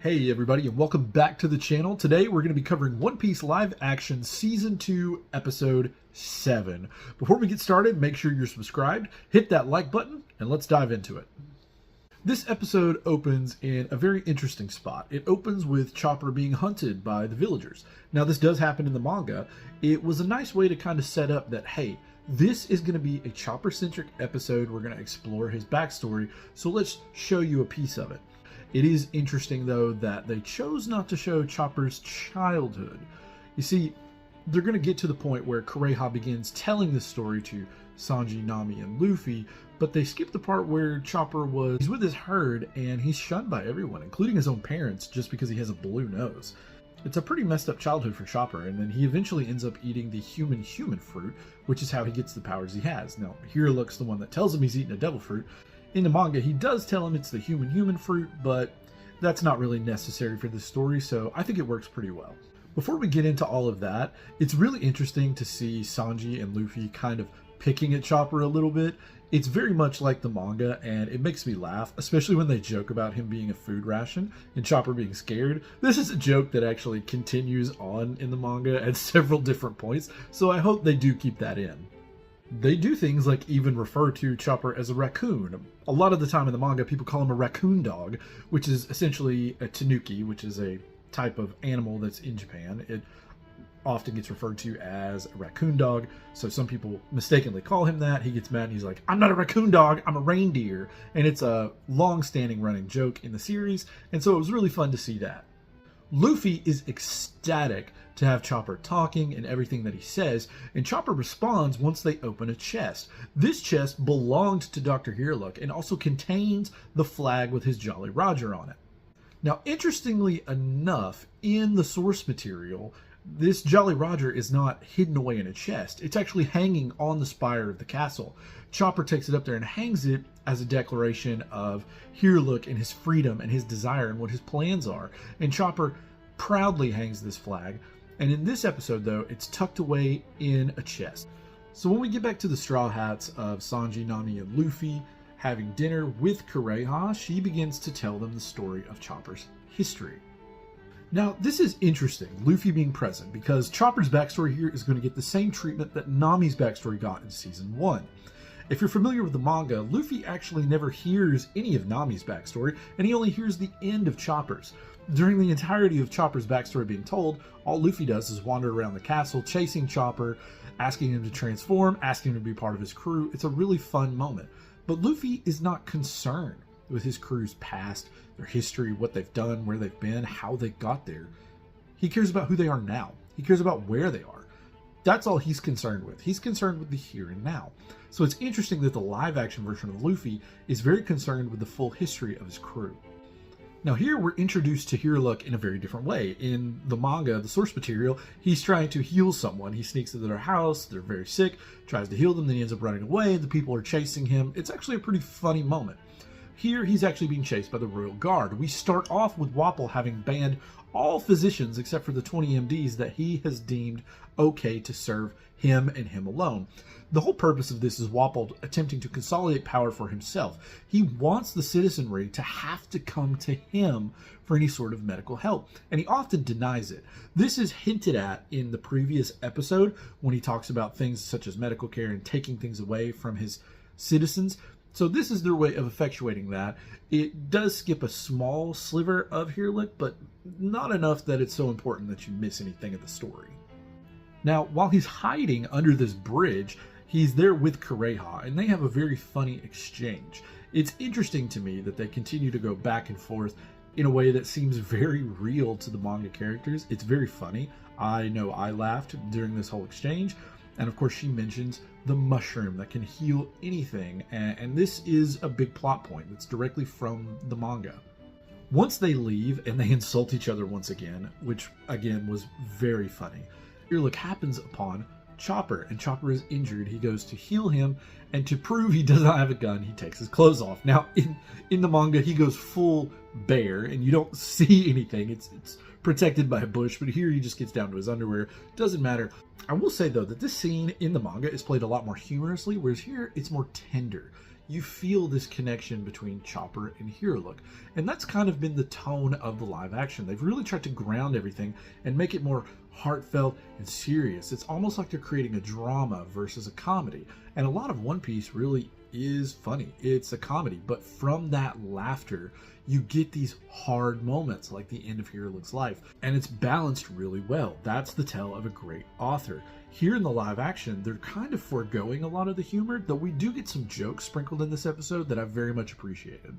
Hey everybody, and welcome back to the channel. Today we're going to be covering One Piece live action season 2 episode 7. Before we get started, make sure you're subscribed, hit that like button, and let's dive into it. This episode opens in a very interesting spot. It opens with Chopper being hunted by the villagers. Now this does happen in the manga. It was a nice way to kind of set up that, hey, this is going to be a Chopper-centric episode. We're going to explore his backstory, so let's show you a piece of it. It is interesting, though, that they chose not to show Chopper's childhood. You see, they're going to get to the point where Kureha begins telling this story to Sanji, Nami, and Luffy, but they skip the part where Chopper he's with his herd and he's shunned by everyone, including his own parents, just because he has a blue nose. It's a pretty messed up childhood for Chopper, and then he eventually ends up eating the human fruit, which is how he gets the powers he has. Now, here looks the one that tells him he's eating a devil fruit. In the manga, he does tell him it's the human fruit, but that's not really necessary for this story, so I think it works pretty well. Before we get into all of that, it's really interesting to see Sanji and Luffy kind of picking at Chopper a little bit. It's very much like the manga, and it makes me laugh, especially when they joke about him being a food ration and Chopper being scared. This is a joke that actually continues on in the manga at several different points, so I hope they do keep that in. They do things like even refer to Chopper as a raccoon. A lot of the time in the manga, people call him a raccoon dog, which is essentially a tanuki, which is a type of animal that's in Japan. It often gets referred to as a raccoon dog, so some people mistakenly call him that. He gets mad and he's like, I'm not a raccoon dog, I'm a reindeer. And it's a long-standing running joke in the series, and so it was really fun to see that. Luffy is ecstatic to have Chopper talking and everything that he says, and Chopper responds once they open a chest. This chest belonged to Dr. Heerlook and also contains the flag with his Jolly Roger on it. Now, interestingly enough, in the source material, this Jolly Roger is not hidden away in a chest. It's actually hanging on the spire of the castle. Chopper takes it up there and hangs it as a declaration of Heerlook and his freedom and his desire and what his plans are. And Chopper proudly hangs this flag. And in this episode, though, it's tucked away in a chest. So when we get back to the Straw Hats of Sanji, Nami, and Luffy having dinner with Kureha, she begins to tell them the story of Chopper's history. Now, this is interesting, Luffy being present, because Chopper's backstory here is going to get the same treatment that Nami's backstory got in Season 1. If you're familiar with the manga, Luffy actually never hears any of Nami's backstory, and he only hears the end of Chopper's. During the entirety of Chopper's backstory being told, all Luffy does is wander around the castle, chasing Chopper, asking him to transform, asking him to be part of his crew. It's a really fun moment. But Luffy is not concerned with his crew's past, their history, what they've done, where they've been, how they got there. He cares about who they are now. He cares about where they are. That's all he's concerned with. He's concerned with the here and now. So it's interesting that the live-action version of Luffy is very concerned with the full history of his crew. Now here we're introduced to Heerlook in a very different way. In the manga, the source material, he's trying to heal someone. He sneaks into their house, they're very sick, tries to heal them, then he ends up running away, the people are chasing him. It's actually a pretty funny moment. Here he's actually being chased by the Royal Guard. We start off with Wapol having banned all physicians except for the 20 MDs that he has deemed okay to serve him and him alone. The whole purpose of this is Wapol attempting to consolidate power for himself. He wants the citizenry to have to come to him for any sort of medical help, and he often denies it. This is hinted at in the previous episode when he talks about things such as medical care and taking things away from his citizens. So this is their way of effectuating that. It does skip a small sliver of Heerlook, but not enough that it's so important that you miss anything of the story. Now, while he's hiding under this bridge, he's there with Kureha, and they have a very funny exchange. It's interesting to me that they continue to go back and forth in a way that seems very real to the manga characters. It's very funny. I know I laughed during this whole exchange. And of course, she mentions the mushroom that can heal anything. And this is a big plot point that's directly from the manga. Once they leave and they insult each other once again, which again was very funny, Heerlook happens upon Chopper, and Chopper is injured. He goes to heal him, and to prove he does not have a gun, he takes his clothes off. Now, in the manga, he goes full bare, and you don't see anything. It's protected by a bush, but here he just gets down to his underwear. Doesn't matter. I will say, though, that this scene in the manga is played a lot more humorously, whereas here it's more tender. you feel this connection between Chopper and Here Look. And that's kind of been the tone of the live action. They've really tried to ground everything and make it more heartfelt and serious. It's almost like they're creating a drama versus a comedy. And a lot of One Piece really is funny. It's a comedy, but from that laughter, you get these hard moments like the end of Here Look's life, and it's balanced really well. That's the tell of a great author. Here in the live action, they're kind of foregoing a lot of the humor, though we do get some jokes sprinkled in this episode that I very much appreciated.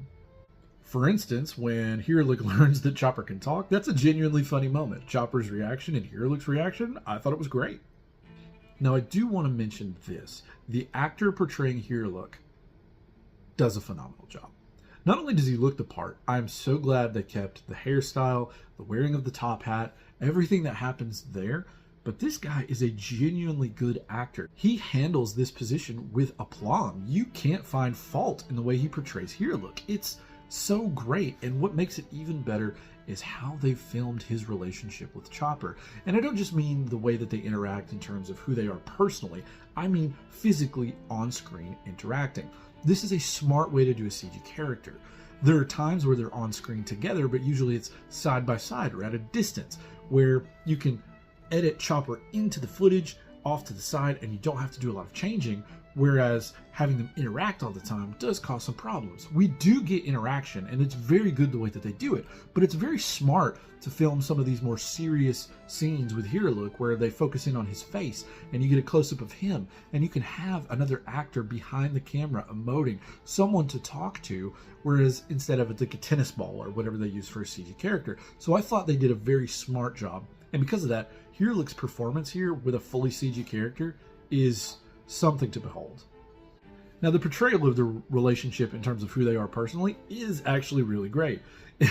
For instance, when Here Look learns that Chopper can talk, that's a genuinely funny moment. Chopper's reaction and Here Look's reaction, I thought it was great. Now I do want to mention this. The actor portraying Here Look does a phenomenal job. Not only does he look the part, I'm so glad they kept the hairstyle, the wearing of the top hat, everything that happens there, but this guy is a genuinely good actor. He handles this position with aplomb. You can't find fault in the way he portrays Here Look. It's so great, and what makes it even better is how they filmed his relationship with Chopper. And I don't just mean the way that they interact in terms of who they are personally, I mean physically on-screen interacting. This is a smart way to do a CG character. There are times where they're on screen together, but usually it's side by side or at a distance, where you can edit Chopper into the footage off to the side and you don't have to do a lot of changing, whereas having them interact all the time does cause some problems. We do get interaction, and it's very good the way that they do it, but it's very smart to film some of these more serious scenes with Here Look where they focus in on his face and you get a close-up of him, and you can have another actor behind the camera emoting, someone to talk to, whereas instead of like a tennis ball or whatever they use for a CG character. So I thought they did a very smart job, and because of that, Here Look's performance here with a fully CG character is something to behold. Now, the portrayal of the relationship in terms of who they are personally is actually really great.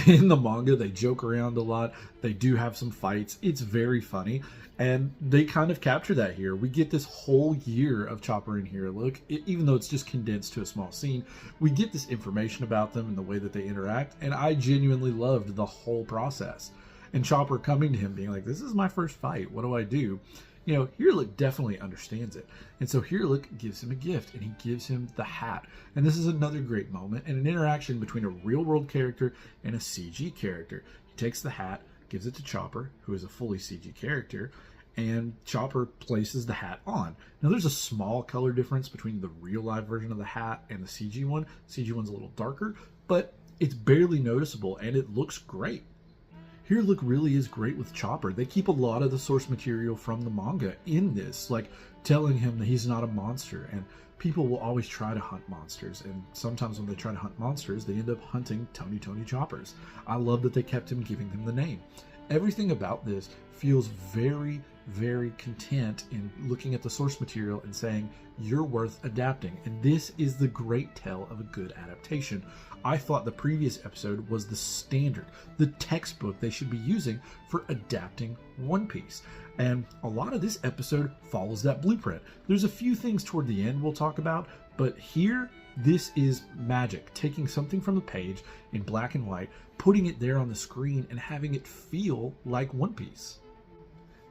In the manga, they joke around a lot. They do have some fights. It's very funny, and they kind of capture that here. We get this whole year of Chopper and Here Look, even though it's just condensed to a small scene. We get this information about them and the way that they interact, and I genuinely loved the whole process. And Chopper coming to him being like, this is my first fight, what do I do? You know, Here Look definitely understands it. And so Here Look gives him a gift, and he gives him the hat. And this is another great moment and an interaction between a real-world character and a CG character. He takes the hat, gives it to Chopper, who is a fully CG character, and Chopper places the hat on. Now, there's a small color difference between the real-life version of the hat and the CG one. CG one's a little darker, but it's barely noticeable, and it looks great. Here Look really is great with Chopper. They keep a lot of the source material from the manga in this, like telling him that he's not a monster, and people will always try to hunt monsters, and sometimes when they try to hunt monsters, they end up hunting Tony Choppers. I love that they kept him giving him the name. Everything about this feels very, very content in looking at the source material and saying, you're worth adapting. And this is the great tell of a good adaptation. I thought the previous episode was the standard, the textbook they should be using for adapting One Piece. And a lot of this episode follows that blueprint. There's a few things toward the end we'll talk about, but here, this is magic. Taking something from the page in black and white, putting it there on the screen, and having it feel like One Piece.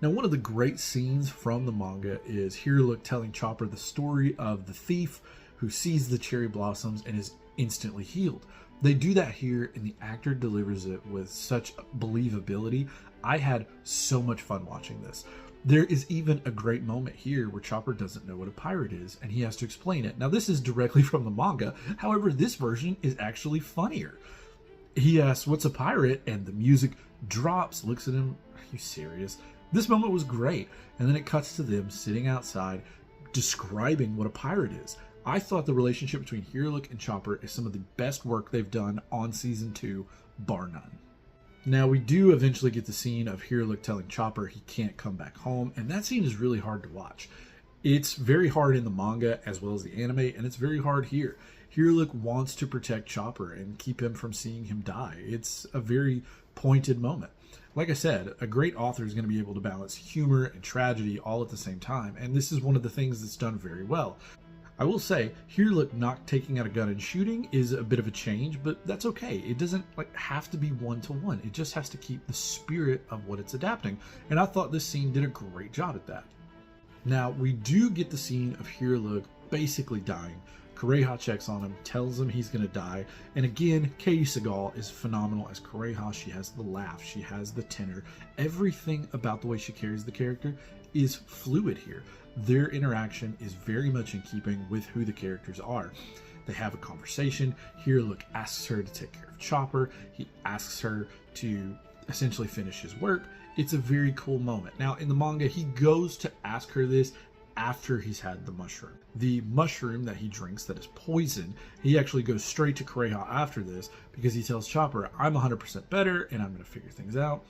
Now, one of the great scenes from the manga is Here Look telling Chopper the story of the thief who sees the cherry blossoms and is instantly healed. They do that here, and the actor delivers it with such believability. I had so much fun watching this. There is even a great moment here where Chopper doesn't know what a pirate is, and he has to explain it. Now, this is directly from the manga. However, this version is actually funnier. He asks, what's a pirate? And the music drops, looks at him, are you serious? This moment was great. And then it cuts to them sitting outside describing what a pirate is. I thought the relationship between Here Look and Chopper is some of the best work they've done on season 2, bar none. Now, we do eventually get the scene of Here Look telling Chopper he can't come back home, and that scene is really hard to watch. It's very hard in the manga as well as the anime, and it's very hard here. Here Look wants to protect Chopper and keep him from seeing him die. It's a very pointed moment. Like I said, a great author is going to be able to balance humor and tragedy all at the same time, and this is one of the things that's done very well. I will say, Here Look not taking out a gun and shooting is a bit of a change, but that's okay. It doesn't have to be one-to-one. It just has to keep the spirit of what it's adapting, and I thought this scene did a great job at that. Now, we do get the scene of Here Look basically dying, Kureha checks on him, tells him he's going to die. And again, Katie Sagal is phenomenal as Kureha. She has the laugh, she has the tenor. Everything about the way she carries the character is fluid here. Their interaction is very much in keeping with who the characters are. They have a conversation. Look asks her to take care of Chopper. He asks her to essentially finish his work. It's a very cool moment. Now, in the manga, he goes to ask her this after he's had the mushroom. The mushroom that he drinks that is poison, he actually goes straight to Kureha after this because he tells Chopper, I'm 100% better and I'm going to figure things out.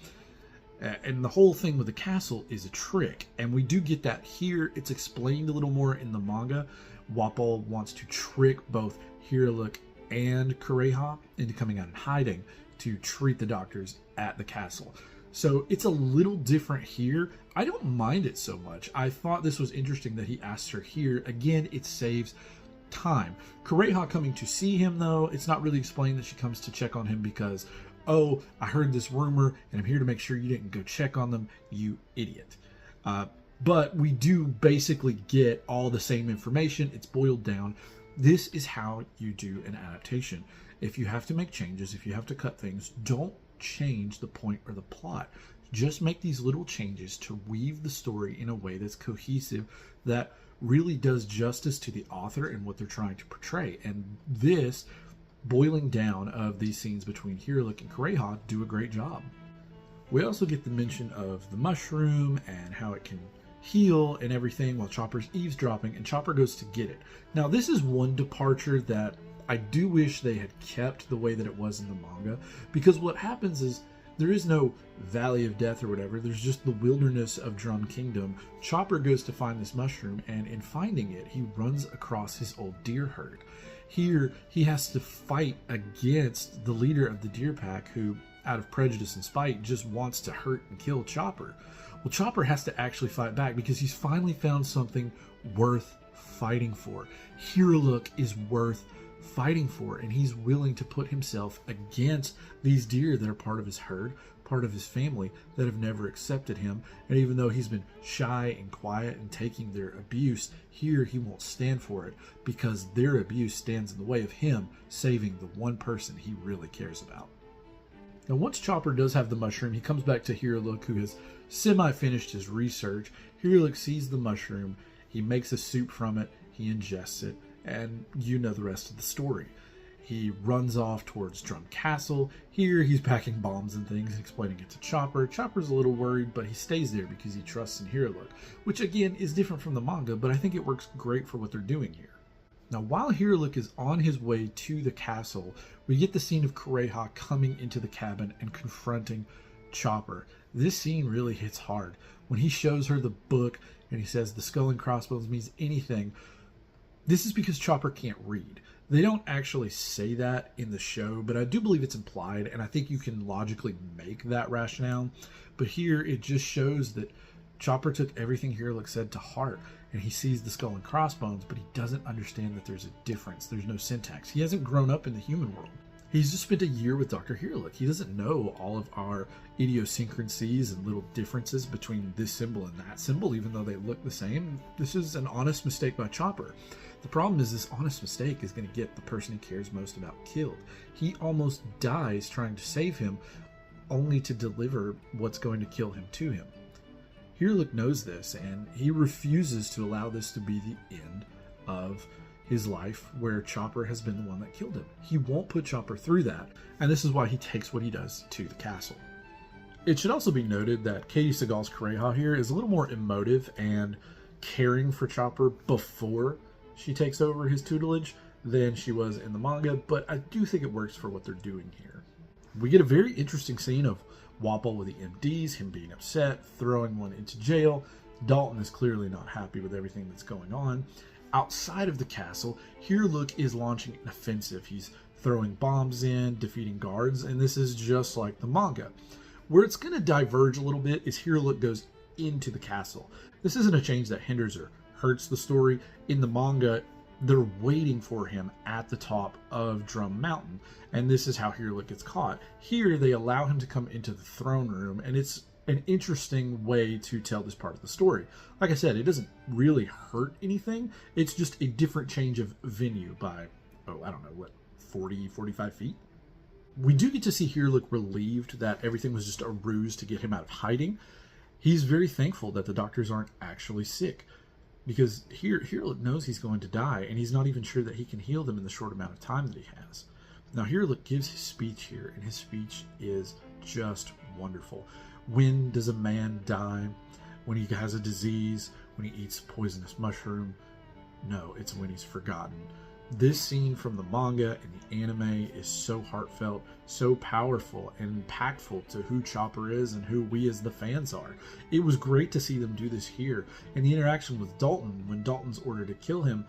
And the whole thing with the castle is a trick. And we do get that here. It's explained a little more in the manga. Wapol wants to trick both Hiruluk and Kureha into coming out and hiding to treat the doctors at the castle. So it's a little different here. I don't mind it so much. I thought this was interesting that he asked her here. Again, it saves time. Kureha coming to see him, though, it's not really explained that she comes to check on him because, oh, I heard this rumor and I'm here to make sure you didn't go check on them, you idiot. But we do basically get all the same information. It's boiled down. This is how you do an adaptation. If you have to make changes, if you have to cut things, don't change the point or the plot. Just make these little changes to weave the story in a way that's cohesive, that really does justice to the author and what they're trying to portray. And this boiling down of these scenes between Hiruluk and Kureha do a great job. We also get the mention of the mushroom and how it can heal and everything while Chopper's eavesdropping, and Chopper goes to get it. Now, this is one departure that I do wish they had kept the way that it was in the manga, because what happens is there is no Valley of Death or whatever. There's just the wilderness of Drum Kingdom. Chopper goes to find this mushroom, and in finding it, he runs across his old deer herd. Here, he has to fight against the leader of the deer pack who, out of prejudice and spite, just wants to hurt and kill Chopper. Well, Chopper has to actually fight back because he's finally found something worth fighting for. Hiruluk is worth fighting for, and he's willing to put himself against these deer that are part of his herd, part of his family, that have never accepted him. And even though he's been shy and quiet and taking their abuse, here he won't stand for it because their abuse stands in the way of him saving the one person he really cares about. Now, once Chopper does have the mushroom, he comes back to Hiruluk, who has semi-finished his research. Hiruluk sees the mushroom, he makes a soup from it, he ingests it, and you know the rest of the story. He runs off towards Drum Castle. Here, he's packing bombs and things, explaining it to Chopper. Chopper's a little worried, but he stays there because he trusts in Hiruluk, which again is different from the manga, but I think it works great for what they're doing here. Now, while Hiruluk is on his way to the castle, we get the scene of Kureha coming into the cabin and confronting Chopper. This scene really hits hard. When he shows her the book and he says the skull and crossbones means anything, this is because Chopper can't read. They don't actually say that in the show, but I do believe it's implied, and I think you can logically make that rationale. But here, it just shows that Chopper took everything Hiruluk said to heart, and he sees the skull and crossbones, but he doesn't understand that there's a difference. There's no syntax. He hasn't grown up in the human world. He's just spent a year with Dr. Hiruluk. He doesn't know all of our idiosyncrasies and little differences between this symbol and that symbol, even though they look the same. This is an honest mistake by Chopper. The problem is this honest mistake is going to get the person he cares most about killed. He almost dies trying to save him, only to deliver what's going to kill him to him. Hiruluk knows this, and he refuses to allow this to be the end of his life where Chopper has been the one that killed him. He won't put Chopper through that, and this is why he takes what he does to the castle. It should also be noted that Katie Sagal's Kureha here is a little more emotive and caring for Chopper before she takes over his tutelage than she was in the manga, but I do think it works for what they're doing here. We get a very interesting scene of Wapol with the MDs, him being upset, throwing one into jail. Dalton is clearly not happy with everything that's going on. Outside of the castle, Hiruluk is launching an offensive. He's throwing bombs in, defeating guards, and this is just like the manga. Where it's going to diverge a little bit is Hiruluk goes into the castle. This isn't a change that hinders or hurts the story. In the manga, they're waiting for him at the top of Drum Mountain, and this is how Hiruluk gets caught. Here, they allow him to come into the throne room, and it's an interesting way to tell this part of the story. Like I said, it doesn't really hurt anything. It's just a different change of venue by, I don't know, what, 40, 45 feet? We do get to see here look relieved that everything was just a ruse to get him out of hiding. He's very thankful that the doctors aren't actually sick, because here knows he's going to die, and he's not even sure that he can heal them in the short amount of time that he has. Now Hirlik gives his speech here, and his speech is just wonderful. When does a man die? When he has a disease? When he eats poisonous mushroom? No, it's when he's forgotten. This scene from the manga and the anime is so heartfelt, so powerful and impactful to who Chopper is and who we as the fans are. It was great to see them do this here. And the interaction with Dalton, when Dalton's ordered to kill him,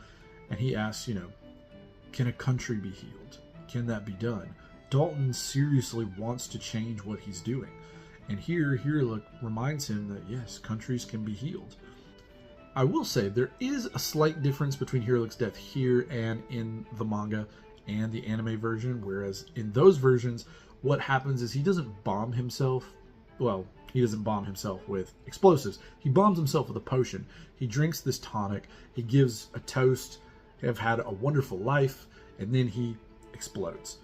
and he asks, can a country be healed? Can that be done? Dalton seriously wants to change what he's doing. And here Hirlik reminds him that yes, countries can be healed. I will say there is a slight difference between Hirlik's death here and in the manga and the anime version, whereas in those versions, what happens is he doesn't bomb himself. Well, he doesn't bomb himself with explosives. He bombs himself with a potion. He drinks this tonic. He gives a toast, have had a wonderful life, and then he explodes.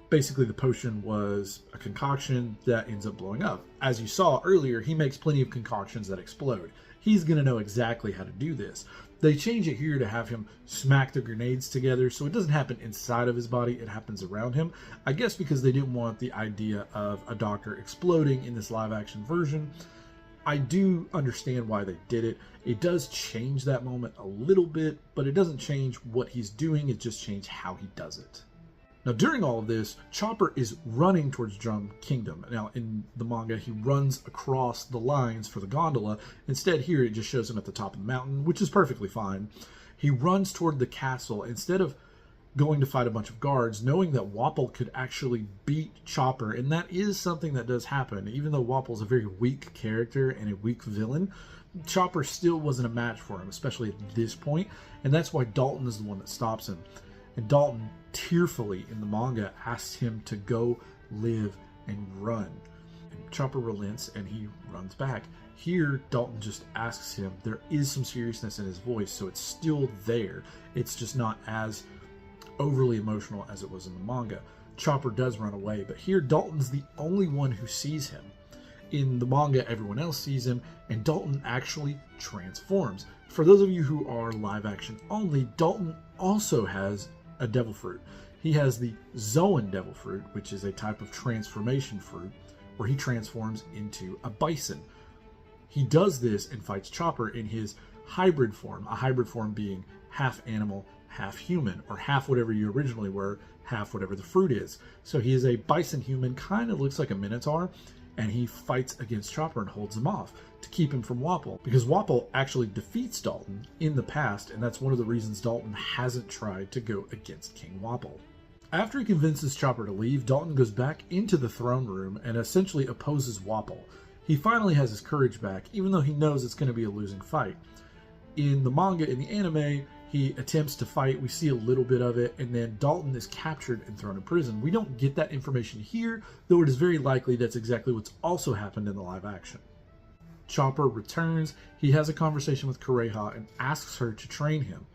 Basically, the potion was a concoction that ends up blowing up. As you saw earlier, he makes plenty of concoctions that explode. He's going to know exactly how to do this. They change it here to have him smack the grenades together, so it doesn't happen inside of his body, it happens around him. I guess because they didn't want the idea of a doctor exploding in this live-action version. I do understand why they did it. It does change that moment a little bit, but it doesn't change what he's doing, it just changes how he does it. Now, during all of this, Chopper is running towards Drum Kingdom. Now, in the manga, he runs across the lines for the gondola. Instead, here, it just shows him at the top of the mountain, which is perfectly fine. He runs toward the castle instead of going to fight a bunch of guards, knowing that Wapol could actually beat Chopper, and that is something that does happen. Even though Wapol's a very weak character and a weak villain, Chopper still wasn't a match for him, especially at this point, and that's why Dalton is the one that stops him. And Dalton tearfully in the manga asks him to go live and run. And Chopper relents and he runs back. Here, Dalton just asks him. There is some seriousness in his voice, so it's still there. It's just not as overly emotional as it was in the manga. Chopper does run away, but here Dalton's the only one who sees him. In the manga, everyone else sees him, and Dalton actually transforms. For those of you who are live action only, Dalton also has a devil fruit. He has the Zoan devil fruit, which is a type of transformation fruit, where he transforms into a bison. He does this and fights Chopper in his hybrid form, a hybrid form being half animal, half human, or half whatever you originally were, half whatever the fruit is. So he is a bison human, kind of looks like a minotaur, and he fights against Chopper and holds him off to keep him from Wapol, because Wapol actually defeats Dalton in the past, and that's one of the reasons Dalton hasn't tried to go against King Wapol. After he convinces Chopper to leave, Dalton goes back into the throne room and essentially opposes Wapol. He finally has his courage back, even though he knows it's going to be a losing fight. In the manga, in the anime, he attempts to fight, we see a little bit of it, and then Dalton is captured and thrown in prison. We don't get that information here, though it is very likely that's exactly what's also happened in the live action. Chopper returns, he has a conversation with Kureha and asks her to train him.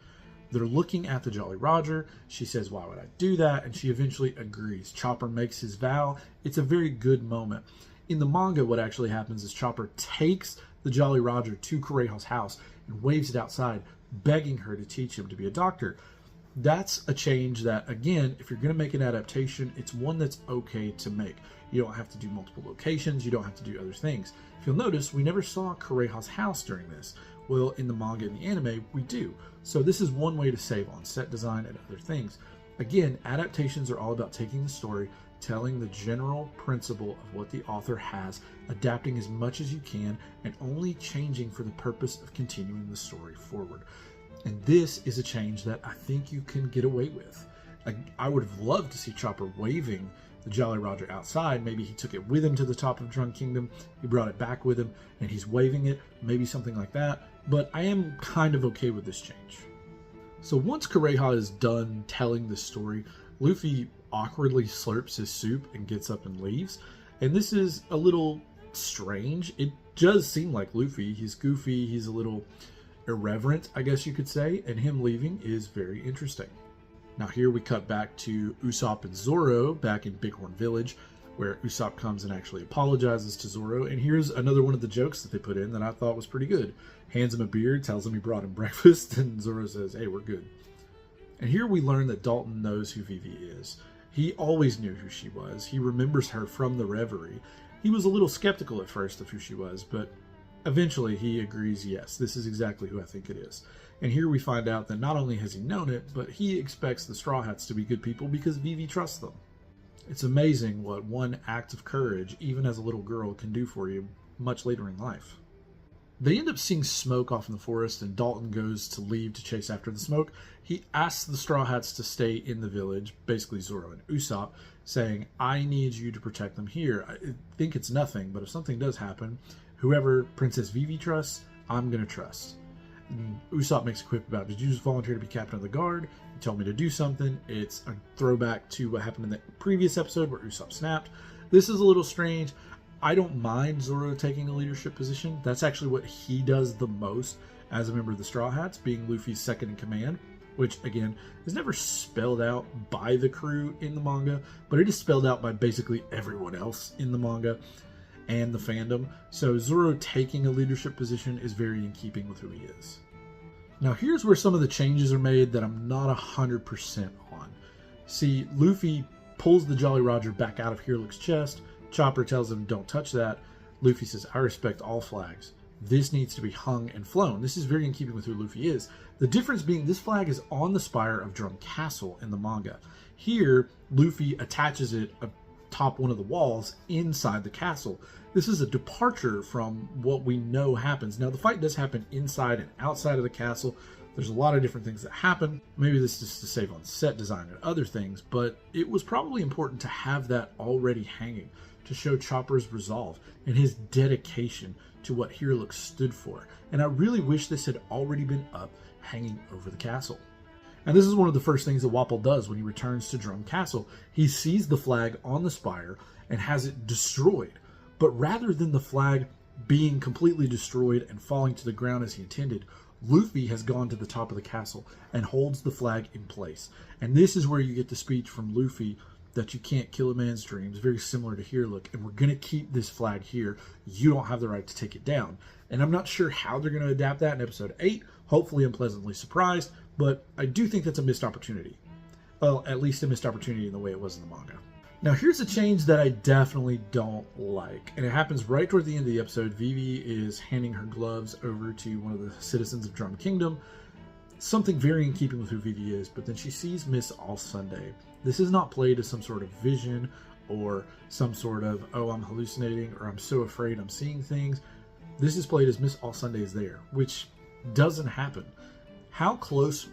They're looking at the Jolly Roger, she says, why would I do that? And she eventually agrees. Chopper makes his vow, it's a very good moment. In the manga, what actually happens is Chopper takes the Jolly Roger to Kureha's house and waves it outside, begging her to teach him to be a doctor. That's a change that, again, if you're going to make an adaptation, it's one that's okay to make. You don't have to do multiple locations, you don't have to do other things. If you'll notice, we never saw Kureha's house during this. Well, in the manga and the anime, we do. So this is one way to save on set design and other things. Again, adaptations are all about taking the story, telling the general principle of what the author has, adapting as much as you can, and only changing for the purpose of continuing the story forward. And this is a change that I think you can get away with. I would have loved to see Chopper waving the Jolly Roger outside. Maybe he took it with him to the top of Drum Kingdom, he brought it back with him, and he's waving it, maybe something like that. But I am kind of okay with this change. So once Kureha is done telling this story, Luffy awkwardly slurps his soup and gets up and leaves. And this is a little strange. It does seem like Luffy. He's goofy. He's a little irreverent, I guess you could say. And him leaving is very interesting. Now here we cut back to Usopp and Zoro back in Bighorn Village, where Usopp comes and actually apologizes to Zoro. And here's another one of the jokes that they put in that I thought was pretty good. Hands him a beer, tells him he brought him breakfast, and Zoro says, "Hey, we're good." And here we learn that Dalton knows who Vivi is. He always knew who she was. He remembers her from the Reverie. He was a little skeptical at first of who she was, but eventually he agrees, yes, this is exactly who I think it is. And here we find out that not only has he known it, but he expects the Straw Hats to be good people because Vivi trusts them. It's amazing what one act of courage, even as a little girl, can do for you much later in life. They end up seeing smoke off in the forest, and Dalton goes to leave to chase after the smoke. He asks the Straw Hats to stay in the village, basically Zoro and Usopp, saying, "I need you to protect them here. I think it's nothing, but if something does happen, whoever Princess Vivi trusts, I'm going to trust." And Usopp makes a quip about, "Did you just volunteer to be captain of the guard? You told me to do something." It's a throwback to what happened in the previous episode where Usopp snapped. This is a little strange. I don't mind Zoro taking a leadership position. That's actually what he does the most as a member of the Straw Hats, being Luffy's second in command, which, again, is never spelled out by the crew in the manga, but it is spelled out by basically everyone else in the manga and the fandom. So Zoro taking a leadership position is very in keeping with who he is. Now here's where some of the changes are made that I'm not 100% on. See, Luffy pulls the Jolly Roger back out of Hirlick's chest. Chopper tells him, "Don't touch that." Luffy says, "I respect all flags. This needs to be hung and flown." This is very in keeping with who Luffy is. The difference being this flag is on the spire of Drum Castle in the manga. Here, Luffy attaches it atop one of the walls inside the castle. This is a departure from what we know happens. Now, the fight does happen inside and outside of the castle. There's a lot of different things that happen. Maybe this is to save on set design and other things, but it was probably important to have that already hanging to show Chopper's resolve and his dedication to what Hirlick stood for. And I really wish this had already been up, hanging over the castle. And this is one of the first things that Wapol does when he returns to Drum Castle. He sees the flag on the spire and has it destroyed. But rather than the flag being completely destroyed and falling to the ground as he intended, Luffy has gone to the top of the castle and holds the flag in place. And this is where you get the speech from Luffy that you can't kill a man's dreams, very similar to Hirlick, and we're going to keep this flag here. You don't have the right to take it down. And I'm not sure how they're going to adapt that in episode 8. Hopefully I'm pleasantly surprised, but I do think that's a missed opportunity. Well, at least a missed opportunity in the way it was in the manga. Now here's a change that I definitely don't like, and it happens right toward the end of the episode. Vivi is handing her gloves over to one of the citizens of Drum Kingdom, something very in keeping with who Vivi is, but then she sees Miss All Sunday. This is not played as some sort of vision or some sort of, "Oh, I'm hallucinating," or "I'm so afraid I'm seeing things." This is played as Miss All Sunday is there, which doesn't happen. How close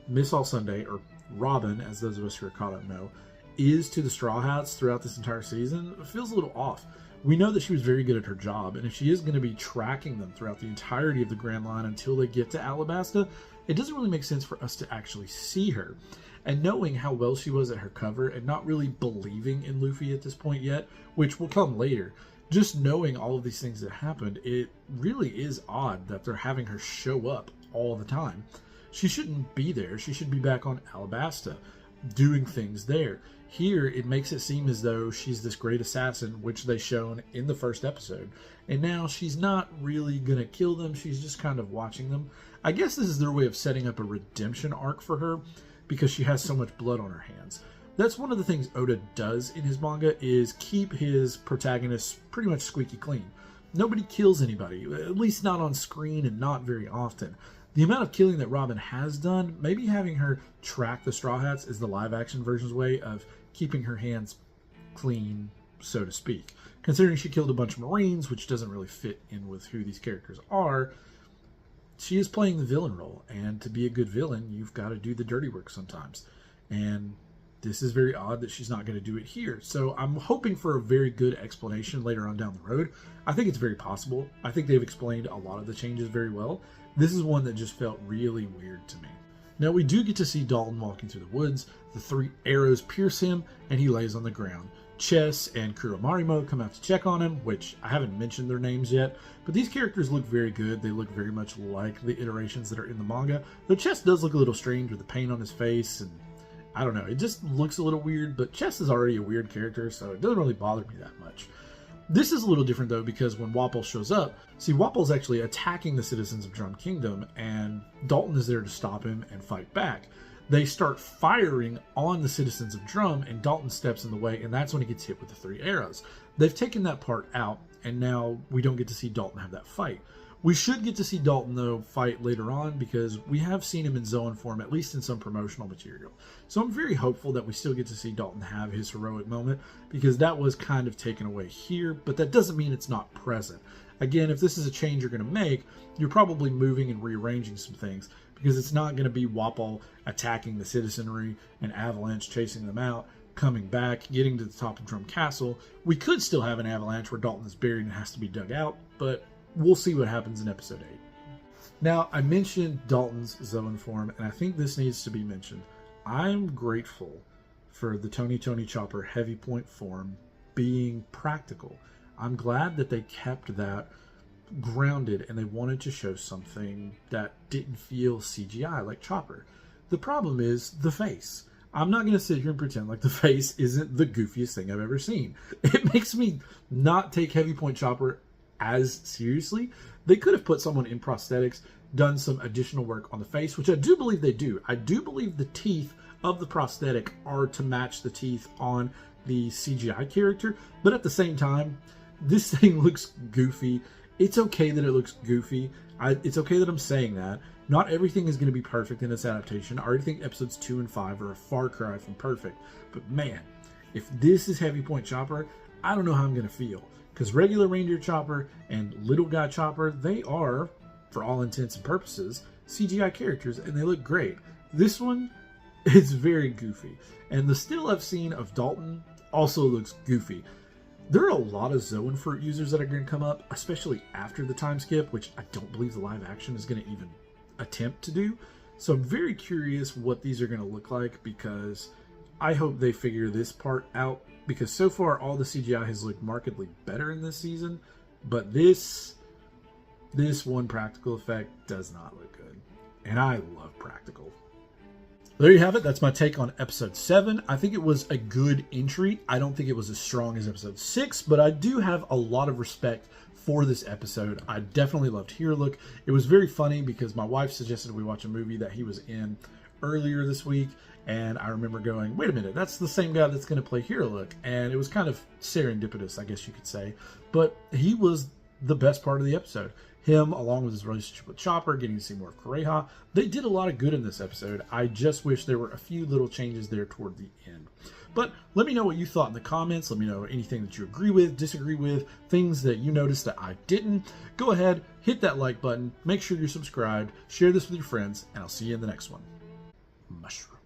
Miss All Sunday, or Robin, as those of us who are caught up know, is to the Straw Hats throughout this entire season feels a little off. We know that she was very good at her job, and if she is going to be tracking them throughout the entirety of the Grand Line until they get to Alabasta, it doesn't really make sense for us to actually see her. And knowing how well she was at her cover and not really believing in Luffy at this point yet, which will come later, just knowing all of these things that happened, it really is odd that they're having her show up all the time. She shouldn't be there. She should be back on Alabasta doing things there. Here, it makes it seem as though she's this great assassin, which they shown in the first episode. And now she's not really going to kill them. She's just kind of watching them. I guess this is their way of setting up a redemption arc for her because she has so much blood on her hands. That's one of the things Oda does in his manga, is keep his protagonists pretty much squeaky clean. Nobody kills anybody, at least not on screen and not very often. The amount of killing that Robin has done, maybe having her track the Straw Hats is the live-action version's way of keeping her hands clean, so to speak. Considering she killed a bunch of Marines, which doesn't really fit in with who these characters are, she is playing the villain role. And to be a good villain, you've got to do the dirty work sometimes. And this is very odd that she's not going to do it here. So I'm hoping for a very good explanation later on down the road. I think it's very possible. I think they've explained a lot of the changes very well. This is one that just felt really weird to me. Now we do get to see Dalton walking through the woods. The 3 arrows pierce him and he lays on the ground. Chess and Kuromarimo come out to check on him, which I haven't mentioned their names yet, but these characters look very good. They look very much like the iterations that are in the manga. Though Chess does look a little strange with the paint on his face, and I don't know, it just looks a little weird, but Chess is already a weird character, so it doesn't really bother me that much. This is a little different, though, because when Wapol shows up, see, Wapol's actually attacking the citizens of Drum Kingdom, and Dalton is there to stop him and fight back. They start firing on the citizens of Drum, and Dalton steps in the way, and that's when he gets hit with the 3 arrows. They've taken that part out, and now we don't get to see Dalton have that fight. We should get to see Dalton, though, fight later on, because we have seen him in Zoan form, at least in some promotional material. So I'm very hopeful that we still get to see Dalton have his heroic moment, because that was kind of taken away here, but that doesn't mean it's not present. Again, if this is a change you're going to make, you're probably moving and rearranging some things, because it's not going to be Wapol attacking the citizenry and Avalanche chasing them out, coming back, getting to the top of Drum Castle. We could still have an Avalanche where Dalton is buried and has to be dug out, but we'll see what happens in episode 8. Now, I mentioned Dalton's Zoan form, and I think this needs to be mentioned. I'm grateful for the Tony Chopper heavy point form being practical. I'm glad that they kept that grounded and they wanted to show something that didn't feel CGI like Chopper. The problem is the face. I'm not going to sit here and pretend like the face isn't the goofiest thing I've ever seen. It makes me not take heavy point Chopper as seriously. They could have put someone in prosthetics, done some additional work on the face, which I do believe they do. I do believe the teeth of the prosthetic are to match the teeth on the CGI character, but at the same time, this thing looks goofy. It's okay that it looks goofy. It's okay that I'm saying that. Not everything is going to be perfect in this adaptation. I already think episodes 2 and 5 are a far cry from perfect. But man, if this is Heavy Point Chopper, I don't know how I'm going to feel. Because regular Reindeer Chopper and Little Guy Chopper, they are, for all intents and purposes, CGI characters, and they look great. This one is very goofy. And the still I've seen of Dalton also looks goofy. There are a lot of Zoan fruit users that are going to come up, especially after the time skip, which I don't believe the live action is going to even attempt to do. So I'm very curious what these are going to look like, because I hope they figure this part out, because so far all the CGI has looked markedly better in this season, but this one practical effect does not look good. And I love practical. There you have it. That's my take on episode 7. I think it was a good entry. I don't think it was as strong as episode 6, but I do have a lot of respect for this episode. I definitely loved Hero Look. It was very funny because my wife suggested we watch a movie that he was in earlier this week, and I remember going, wait a minute, that's the same guy that's going to play Hero Look. And it was kind of serendipitous, I guess you could say. But he was the best part of the episode. Him, along with his relationship with Chopper, getting to see more of Kureha. They did a lot of good in this episode. I just wish there were a few little changes there toward the end. But let me know what you thought in the comments. Let me know anything that you agree with, disagree with, things that you noticed that I didn't. Go ahead, hit that like button, make sure you're subscribed, share this with your friends, and I'll see you in the next one. Mushroom.